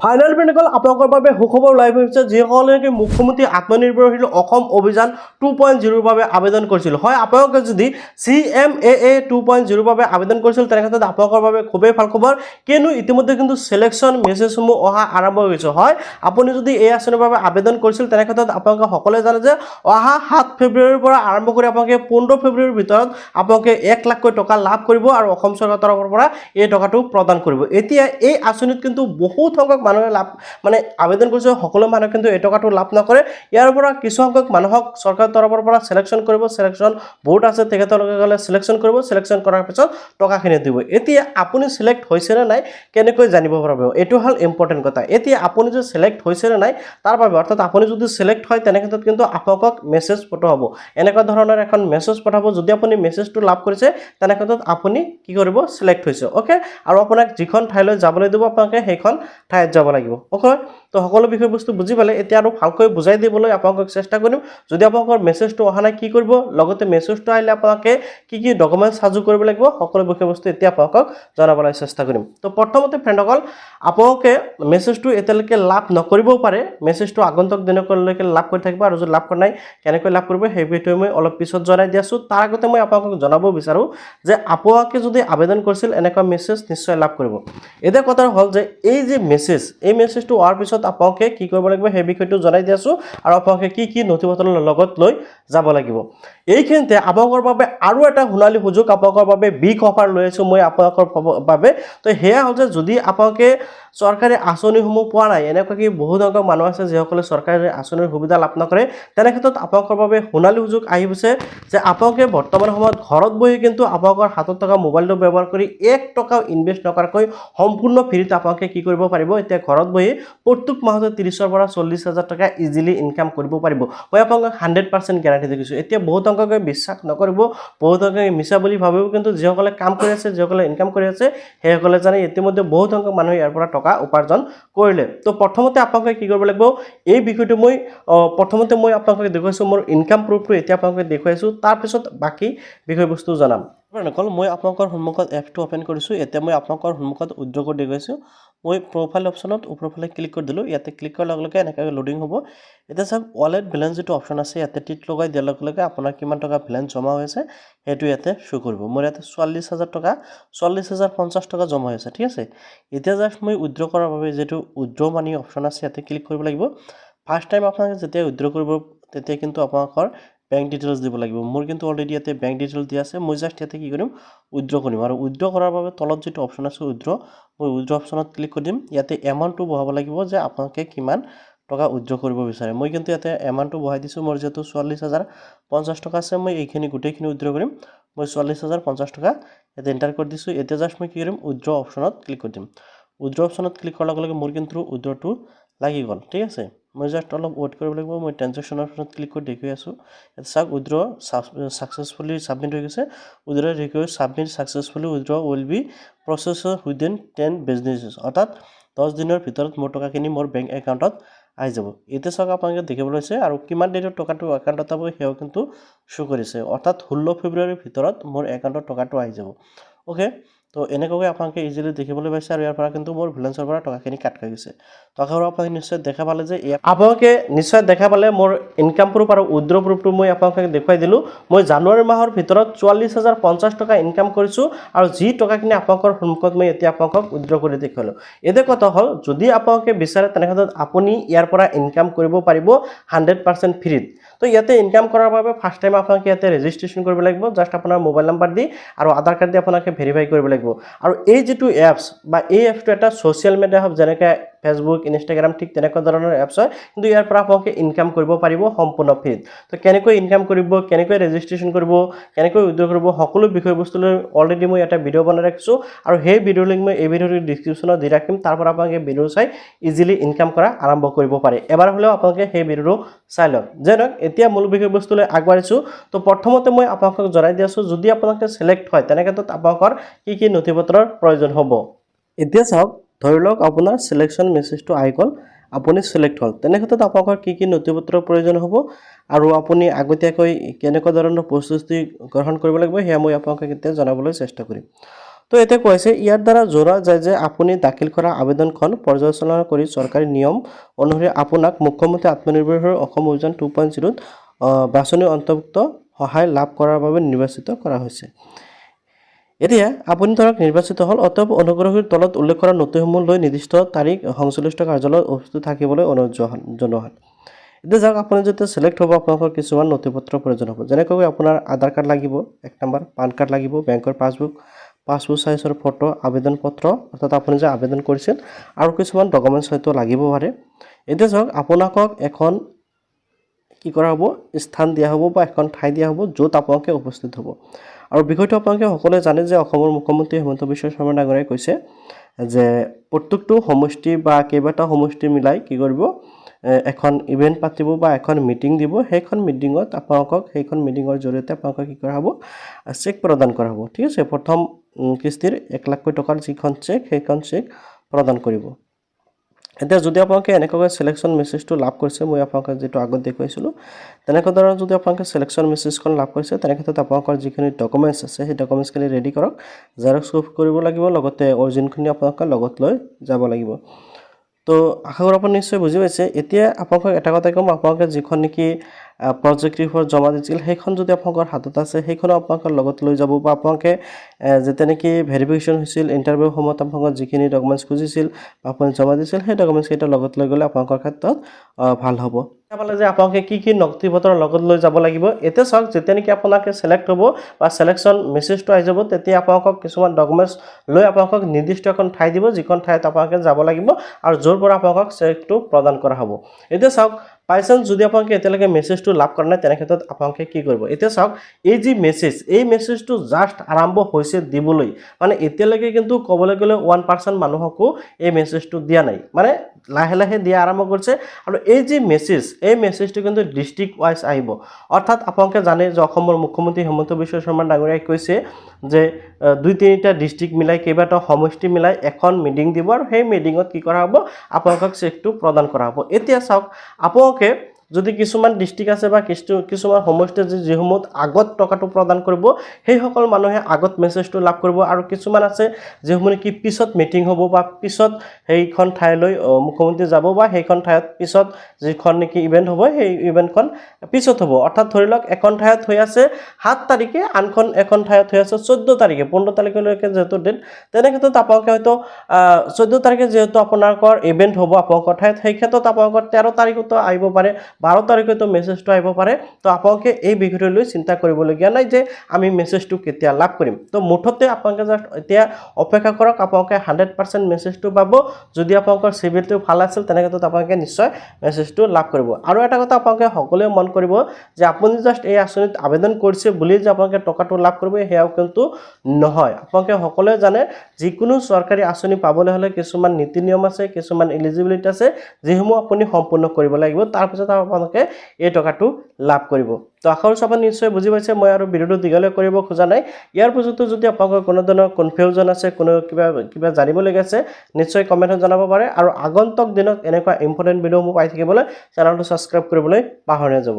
Final পেণ্ডিকল আপোনালোকৰ বাবে সুখবৰ লাইভ হৈছে যিসকলে মুখ্যমন্ত্ৰী আত্মনিৰ্ভৰশীল অসম অভিযান 2.0 বাবে আবেদন কৰিছিল হয় আপোনালোকে যদি CMAA 2.0 বাবে আবেদন কৰিছিল তেনে ক্ষেত্ৰত আপোনালোকৰ বাবে খুবেই ভাল খবৰ কিয়নো ইতিমধ্যে কিন্তু সিলেকশন মেছেজসমূহ অহা আৰম্ভ হৈছে হয় আপুনি যদি এই আঁচনিৰ বাবে আবেদন কৰিছিল তেনে ক্ষেত্ৰত আপোনালোকে সকলোৱে জানে যে অহা 7 ফেব্ৰুৱাৰীৰ পৰা আৰম্ভ কৰি আপোনালোকে 15 ফেব্ৰুৱাৰীৰ ভিতৰত আপোনালোকে 1 লাখ টকা লাভ কৰিব আৰু অসম চৰকাৰৰ তৰফৰ পৰা এই টকাটো প্ৰদান কৰিব এতিয়া এই আঁচনিত কিন্তু বহুত সংখ্যক মানুহে লাভ মানে আবেদন কৰিছে সকলো মানুহ কিন্তু এই টকাটো লাভ নকৰে ইয়াৰ পৰা কিছু সংখ্যক মানুহক চৰকাৰৰ তৰফৰ পৰা সিলেকশন কৰিব সিলেকশন বোৰ্ড আছে তেখেতলোকে গলে সিলেকশন কৰিব সিলেকশন কৰাৰ পিছত টকাখিনি দিব এতিয়া আপুনি সিলেক্ট হৈছে নে নাই কেনেকৈ জানিব পাৰিব এটো হল ইম্পৰ্টেন্ট কথা এতিয়া আপুনি যে সিলেক্ট হৈছে নে নাই তাৰ বাবে অৰ্থাৎ আপুনি যদি সিলেক্ট হয় তেনে ক্ষেত্ৰত কিন্তু আপোনাক মেছেজ পঠাব এনেকুৱা ধৰণৰ এখন মেছেজ পঠাব যদি আপুনি মেছেজটো লাভ কৰিছে তেনে ক্ষেত্ৰত আপুনি কি কৰিব সিলেক্ট হৈছে ওকে আৰু আপোনাক যিখন ঠাইলৈ যাবলৈ দিব আপোনাকে সেইখন ঠাইত যাব লাগিব ওকে তো সকলো বিষয় বস্তু বুজি পালে এতিয়া আৰু ভালকৈ বুজাই দিবলৈ আপোনাক চেষ্টা কৰিম যদি আপোনাকৰ মেছেজটো অহা নাই কি কৰিব লগতে মেছেজটো আহিলে আপোনাকে কি কি ডকুমেন্টস সাজু কৰিব লাগিব সকলো বিষয় বস্তু এতিয়া আপোনাক জনাবলৈ চেষ্টা কৰিম তো প্ৰথমতে ফ্ৰেণ্ডসকল আপোনাকে মেছেজটো এতিয়ালৈকে লাভ নকৰিবও পাৰে মেছেজটো আগন্তুক দিনলৈকে লাভ কৰি থাকিব আৰু যদি লাভ কৰা নাই কেনেকৈ লাভ কৰিব সেই বিষয়টো মই অলপ পিছত জনাই দি আছো তাৰ আগতে মই আপোনাক জনাব বিচাৰো যে আপোনাকে যদি আবেদন কৰিছিল এনেকুৱা মেছেজ নিশ্চয় লাভ কৰিব এটা কথা হল যে এই যে এই মেছেজটো হোৱাৰ পিছত আপোনাকে কি কৰিব লাগিব সেই বিষয়টো জনাই দি আছো আৰু আপোনাকে কি কি নথিপত্ৰ লগত লৈ যাব লাগিব এইখিনিতে আপোনাকৰ বাবে আৰু এটা হুনালি সুযোগ আপোনাকৰ বাবে বিগ অফাৰ লৈ আছো মই আপোনাকৰ বাবে তো হেয়া হল যে যদি আপোনাকে চৰকাৰী আঁচনিসমূহ পোৱা নাই এনেকুৱা কি বহুত সংখ্যক মানুহ আছে যিসকলে চৰকাৰী আঁচনিৰ সুবিধা লাভ নকৰে তেনে ক্ষেত্ৰত আপোনাকৰ বাবে হুনালি সুযোগ আহিছে যে আপোনাকে বৰ্তমান সময়ত ঘৰত বহি কিন্তু আপোনাকৰ হাতত থকা মোবাইলটো ব্যৱহাৰ কৰি 1 টকাও ইনভেষ্ট নকৰাকৈ সম্পূৰ্ণ ফ্ৰীত আপোনাকে কি কৰিব পাৰিব এতিয়া ঘৰত বহি প্ৰত্যেক মাহতে 30 ৰ পৰা 40 হাজাৰ টকা ইজিলি ইনকাম কৰিব পাৰিব মই আপোনাক 100% গ্যাৰান্টি দিছো এতিয়া বহুত সংখ্যকে বিশ্বাস নকৰিব বহুত সংখ্যকে মিছা বুলি ভাবিব কিন্তু যিসকলে কাম কৰি আছে যিসকলে ইনকাম কৰি আছে সেইসকলে জানে ইতিমধ্যে বহুত সংখ্যক মানুহ ইয়াৰ পৰা টকা উপাৰ্জন কৰিলে তো প্ৰথমতে আপোনাক কি কৰিব লাগিব এই বিষয়টো মই প্ৰথমতে মই আপোনাক দেখুৱাইছো মোৰ ইনকাম প্ৰুফটো এতিয়া আপোনাক দেখুৱাইছো তাৰ পিছত বাকি বিষয়বস্তু জনাম নকল মই আপোনাকৰ সন্মুখত এপটো ওপেন কৰিছো এতিয়া মই আপোনাকৰ সন্মুখত উদ্যোগ দেখুৱাইছো মই প্ৰফাইল অপচনত ওপৰফালে ক্লিক কৰি দিলো ইয়াতে ক্লিক কৰাৰ লগে লগে এনেকৈ লোডিং হ'ব এতিয়া সব ওয়ালেট বেলেন্স যেটো অপচন আছে ইয়াতে টিক লগাই দিয়াৰ লগে লগে আপোনাৰ কিমান টকা বেলেন্স জমা হৈছে হেতু ইয়াতে শো কৰিব মোৰ ইয়াতে 44000 টকা 44050 টকা জমা হৈছে ঠিক আছে এতিয়া জাস্ট মই উইথড্ৰ কৰাৰ বাবে যেটো উইথড্ৰ মানি অপচন আছে ইয়াতে ক্লিক কৰিব লাগিব ফাৰ্স্ট টাইম আপোনাক যেতিয়া উইথড্ৰ কৰিব তেতিয়া কিন্তু আপোনাকৰ বেংক ডিটেইলছ দিব লাগিব মোৰ কিন্তু অলৰেডি ইয়াতে বেংক ডিটেইলছ দিয়া আছে মই জাস্ট ইয়াতে কি কৰিম উইথড্ৰ কৰিম আৰু উইথড্ৰ কৰাৰ বাবে তলত যেটো অপচন আছে উইথড্ৰ মই উইথড্ৰ অপচনত ক্লিক কৰিম ইয়াতে এমাউন্টটো বহাব লাগিব যে আপোনাকে কিমান টকা উইথড্ৰ কৰিব বিচাৰে মই কিন্তু ইয়াতে এমাউন্টটো বহাই দিছো মোৰ যেটো 44050 টকা আছে মই এইখিনি গুটেইখিনি উইথড্ৰ কৰিম মই 44050 টকা ইয়াতে এন্টাৰ কৰি দিছো এতিয়া জাস্ট মই কি কৰিম উইথড্ৰ অপচনত ক্লিক কৰি দিম উইথড্ৰ অপচনত ক্লিক কৰাৰ লগে লগে মোৰ কিন্তু উইথড্ৰটো লাগি গল ঠিক আছে মই জাস্ট অলপ ওয়েট কৰিব লাগিব মই ট্ৰানজেকচন অপচনত ক্লিক কৰি দেখুৱাই আছো এটা সাক উইথড্ৰ সাকসেসফুলি সাবমিট হৈ গৈছে withdraw request submit successfully withdraw will be processed within 10 business অৰ্থাৎ 10 দিনৰ ভিতৰত মোৰ টকাখিনি মোৰ বেংক একাউণ্টত আহি যাব এতিয়া সক আপোনাক দেখিবলৈ আছে আৰু কিমান দিনৰ টকাটো একাউণ্টত পাব হেও কিন্তু শো কৰিছে অৰ্থাৎ 16 ফেব্ৰুৱাৰীৰ ভিতৰত মোৰ একাউণ্টত টকাটো আহি যাব ওকে তো এনেকৈ আপোনাক ইজিলি দেখিবলৈ পাইছে আৰু ইয়াৰ পৰা কিন্তু মোৰ বেলেন্সৰ পৰা টকাখিনি কাট খাই গৈছে টকাবোৰ আপোনাক নিশ্চয় দেখা পালে যে আপোনাক নিশ্চয় দেখা পালে মোৰ ইনকাম প্ৰুফ আৰু উইথড্ৰ প্ৰুফটো মই আপোনাক দেখুৱাই দিলো মই জানুৱাৰী মাহৰ ভিতৰত 44050 টকা ইনকাম কৰিছো আৰু যি টকাখিনি আপোনাকৰ সন্মুখত মই এতিয়া আপোনাক উইথড্ৰ কৰি দেখুৱালো এতে কথা হল যদি আপোনাক বিচাৰে তেনেহলে আপুনি ইয়াৰ পৰা ইনকাম কৰিব পাৰিব 100% ফ্ৰীত তো ইয়াতে ইনকাম কৰাৰ বাবে ফাৰ্স্ট টাইম আপোনাক ইয়াতে ৰেজিষ্ট্ৰেচন কৰিব লাগিব জাস্ট আপোনাৰ মোবাইল নাম্বাৰ দি আৰু আধাৰ কাৰ্ড দি আপোনাক ভেৰিফাই কৰিব লাগিব আৰু এই যেটো এপছ বা এই এপটো এটা সোশ্যাল মিডিয়া হব যেনেকৈ ফেসবুক ইনষ্টাগ্ৰাম ঠিক তেনেকুৱা ধৰণৰ এপছ হয় কিন্তু ইয়াৰ পৰা আপোনাক ইনকাম কৰিব পাৰিব সম্পূৰ্ণ ফ্ৰীত তো কেনেকৈ ইনকাম কৰিব কেনেকৈ ৰেজিষ্ট্ৰেচন কৰিব কেনেকৈ উইথড্ৰ কৰিব সকলো বিষয়বস্তু লৈ অলৰেডি মই এটা ভিডিও বনাই ৰাখিছো আৰু সেই ভিডিও লিংক মই এই ভিডিওৰ ডেসক্ৰিপচনত দি ৰাখিম তাৰ পৰা আপোনাক ভিডিও চাই ইজিলি ইনকাম কৰা আৰম্ভ কৰিব পাৰে এবাৰ হলেও আপোনাক সেই ভিডিওটো চাই লওক যেনক এতিয়া মূল বিষয়বস্তুলৈ আগবাঢ়িছো তো প্ৰথমতে মই আপোনাক জনাই দি আছো যদি আপোনাক সিলেক্ট হয় তেনে ক্ষেত্ৰত আপোনাকৰ কি নথিপত্ৰৰ প্ৰয়োজন হ'ব এতিয়া চাওক ধৰি লওক আপোনাৰ সিলেকশন মেছেজটো আহি গল আপুনি সিলেক্ট হল তেনে ক্ষেত্ৰত আপোনাকৰ কি নথিপত্ৰৰ প্ৰয়োজন হ'ব আৰু আপুনি আগতীয়াকৈ কেনেকুৱা ধৰণৰ প্ৰস্তুতি গ্ৰহণ কৰিব লাগিব হেয়া মই আপোনাক এতিয়া জনাবলৈ চেষ্টা কৰিম তো এতে কৈছে ইয়াৰ দ্বাৰা জোৰা যায় যে আপুনি দাখিল কৰা আবেদনখন পৰ্যালোচনা কৰি চৰকাৰী নিয়ম অনুসৰি আপোনাক মুখ্যমন্ত্ৰী আত্মনিৰ্ভৰশীল অসম অভিযান 2.0 বাছনি অন্তৰ্ভুক্ত সহায় লাভ কৰাৰ বাবে নিৰ্বাচিত কৰা হৈছে। এতিয়া আপুনি ধৰক নিৰ্বাচিত হ'ল, অতএব অনুগ্ৰহীৰ তলত উল্লেখ কৰা নথিসমূহ লৈ নিৰ্দিষ্ট তাৰিখ সংশ্লিষ্ট কাৰ্যালয়ত উপস্থিত থাকিবলৈ অনুৰোধ জনোৱা হ'ল। এতিয়া যাওক আপুনি যেতিয়া চিলেক্ট হ'ব আপোনালোকৰ কিছুমান নথিপত্ৰৰ প্ৰয়োজন হ'ব, যেনেকৈ আপোনাৰ আধাৰ কাৰ্ড লাগিব 1 নম্বৰ, পান কাৰ্ড লাগিব, বেংকৰ পাছবুক সাইজৰ ফটো, আবেদন পত্ৰ অৰ্থাৎ আপুনি যে আবেদন কৰিছিল, আৰু কিছুমান ডকুমেণ্টছ হয়তো লাগিব পাৰে। এতিয়া যাওক আপোনালোকক এখন কি কৰা হ'ব, স্থান দিয়া হ'ব বা এখন ঠাই দিয়া হ'ব য'ত আপোনালোকে উপস্থিত হ'ব। আৰু বিষয়টো আপোনালোকে সকলোৱে জানে যে অসমৰ মুখ্যমন্ত্ৰী হিমন্ত বিশ্ব শৰ্মা ডাঙৰীয়াই কৈছে যে প্ৰত্যেকটো সমষ্টি বা কেইবাটাও সমষ্টি মিলাই কি কৰিব, এখন ইভেণ্ট পাতিব বা এখন মিটিং দিব। সেইখন মিটিঙত আপোনালোকক সেইখন মিটিঙৰ জৰিয়তে আপোনালোকক কি কৰা হ'ব, চেক প্ৰদান কৰা হ'ব। ঠিক আছে, প্ৰথম কিস্তিৰ 1 লাখ টকাৰ যিখন চেক সেইখন চেক প্ৰদান কৰিব। এতিয়া যদি আপোনালোকে এনেকৈ সিলেকশন মেছেজটো লাভ কৰিছে, মই আপোনালোকক যেটো আগত দেখুৱাইছিলোঁ তেনেকৈ ধৰণৰ যদি আপোনালোকে সিলেকশন মেছেজখন লাভ কৰিছে, তেনে ক্ষেত্ৰত আপোনালোকৰ যিখিনি ডকুমেণ্টছ আছে সেই ডকুমেণ্টছখিনি ৰেডি কৰক, জেৰক্স কপি কৰিব লাগিব, লগতে অৰিজিনখিনি আপোনালোকে লগত লৈ যাব লাগিব। তো আশা কৰোঁ আপুনি নিশ্চয় বুজি পাইছে। এতিয়া আপোনালোকক এটা কথা ক'ম, আপোনালোকে যিখন নেকি প্ৰজেক্ট ৰিপৰ্ট জমা দিছিল সেইখন যদি আপোনালোকৰ হাতত আছে সেইখন আপোনালোকৰ লগত লৈ যাব, বা আপোনালোকে যেতিয়া নেকি ভেৰিফিকেশ্যন হৈছিল ইণ্টাৰভিউ সময়ত আপোনালোকৰ যিখিনি ডকুমেণ্টছ খুজিছিল বা আপুনি জমা দিছিল সেই ডকুমেণ্টছকেইটা লগত লৈ গ'লে আপোনালোকৰ ক্ষেত্ৰত ভাল হ'ব। পালে যে আপোনালোকে কি নথিপত্ৰ লগত লৈ যাব লাগিব। এতিয়া চাওক, যেতিয়া নেকি আপোনালোকে চিলেক্ট হ'ব বা চিলেকশ্যন মেছেজটো আহি যাব, তেতিয়া আপোনালোকক কিছুমান ডকুমেণ্টছ লৈ আপোনালোকক নিৰ্দিষ্ট এখন ঠাই দিব, যিখন ঠাইত আপোনালোকে যাব লাগিব আৰু য'ৰ পৰা আপোনালোকক চেকটো প্ৰদান কৰা হ'ব। এতিয়া চাওক, বাইচান্স যদি আপোনালোকে এতিয়ালৈকে মেছেজটো লাভ কৰা নাই, তেনে ক্ষেত্ৰত আপোনালোকে কি কৰিব। এতিয়া চাওক, এই যি মেছেজ, এই মেছেজটো জাষ্ট আৰম্ভ হৈছে দিবলৈ, মানে এতিয়ালৈকে কিন্তু ক'বলৈ গ'লে 1% মানুহকো এই মেছেজটো দিয়া নাই, মানে লাহে লাহে দিয়া আৰম্ভ কৰিছে। আৰু এই যি মেছেজ, এই মেছেজটো কিন্তু ডিষ্ট্ৰিক্ট ৱাইজ আহিব। অৰ্থাৎ আপোনালোকে জানে যে অসমৰ মুখ্যমন্ত্ৰী হিমন্ত বিশ্ব শৰ্মা ডাঙৰীয়াই কৈছে যে 2-3টা ডিষ্ট্ৰিক্ট মিলাই কেইবাটাও সমষ্টি মিলাই এখন মিটিং দিব, আৰু সেই মিটিঙত কি কৰা হ'ব, আপোনালোকক চেকটো প্ৰদান কৰা হ'ব। এতিয়া চাওক, আপোনালোকে যদি কিছুমান ডিষ্ট্ৰিক্ট আছে বা কিছুমান সমষ্টি যিসমূহত আগত টকাটো প্ৰদান কৰিব, সেইসকল মানুহে আগত মেছেজটো লাভ কৰিব, আৰু কিছুমান আছে যিসমূহ নেকি পিছত মিটিং হ'ব বা পিছত সেইখন ঠাইলৈ মুখ্যমন্ত্ৰী যাব, বা সেইখন ঠাইত পিছত যিখন নেকি ইভেণ্ট হ'ব সেই ইভেণ্টখন পিছত হ'ব। অৰ্থাৎ ধৰি লওক এখন ঠাইত হৈ আছে 7 তাৰিখে, এখন ঠাইত হৈ আছে 14 তাৰিখে, 15 তাৰিখলৈকে যেহেতু ডেট, তেনে ক্ষেত্ৰত আপোনালোকে হয়তো 14 তাৰিখে যিহেতু আপোনালোকৰ ইভেণ্ট হ'ব আপোনালোকৰ ঠাইত, সেই ক্ষেত্ৰত আপোনালোকৰ 13 তাৰিখতো আহিব পাৰে, 12 তাৰিখতো মেছেজটো আহিব পাৰে। তো আপোনালোকে এই বিষয়টো লৈ চিন্তা কৰিবলগীয়া নাই যে আমি মেছেজটো কেতিয়া লাভ কৰিম। তো মুঠতে আপোনালোকে জাষ্ট এতিয়া অপেক্ষা কৰক, আপোনালোকে 100% মেছেজটো পাব। যদি আপোনালোকৰ চিভিলটো ভাল আছিল, তেনে ক্ষেত্ৰত আপোনালোকে নিশ্চয় মেছেজটো লাভ কৰিব। আৰু এটা কথা আপোনালোকে সকলোৱে মন কৰিব যে আপুনি জাষ্ট এই আঁচনিত আবেদন কৰিছে বুলি যে আপোনালোকে টকাটো লাভ কৰিব, সেয়াও কিন্তু নহয়। আপোনালোকে সকলোৱে জানে যিকোনো চৰকাৰী আঁচনি পাবলৈ হ'লে কিছুমান নীতি নিয়ম আছে, কিছুমান এলিজিবিলিটি আছে, যিসমূহ আপুনি সম্পূৰ্ণ কৰিব লাগিব, তাৰপিছত আপোনালোকে এই টকাটো লাভ কৰিব। তো আশা কৰিছোঁ আপুনি নিশ্চয় বুজি পাইছে। মই আৰু ভিডিঅ'টো দীঘলীয়া কৰিব খোজা নাই। ইয়াৰ পিছতো যদি আপোনালোকৰ কোনো ধৰণৰ কনফিউজন আছে, কোনো কিবা জানিবলগীয়া আছে, নিশ্চয় কমেণ্টত জনাব পাৰে। আৰু আগন্তুক দিনত এনেকুৱা ইম্পৰ্টেণ্ট ভিডিঅ'সমূহ পাই থাকিবলৈ চেনেলটো ছাবস্ক্ৰাইব কৰিবলৈ পাহৰি নাযাব।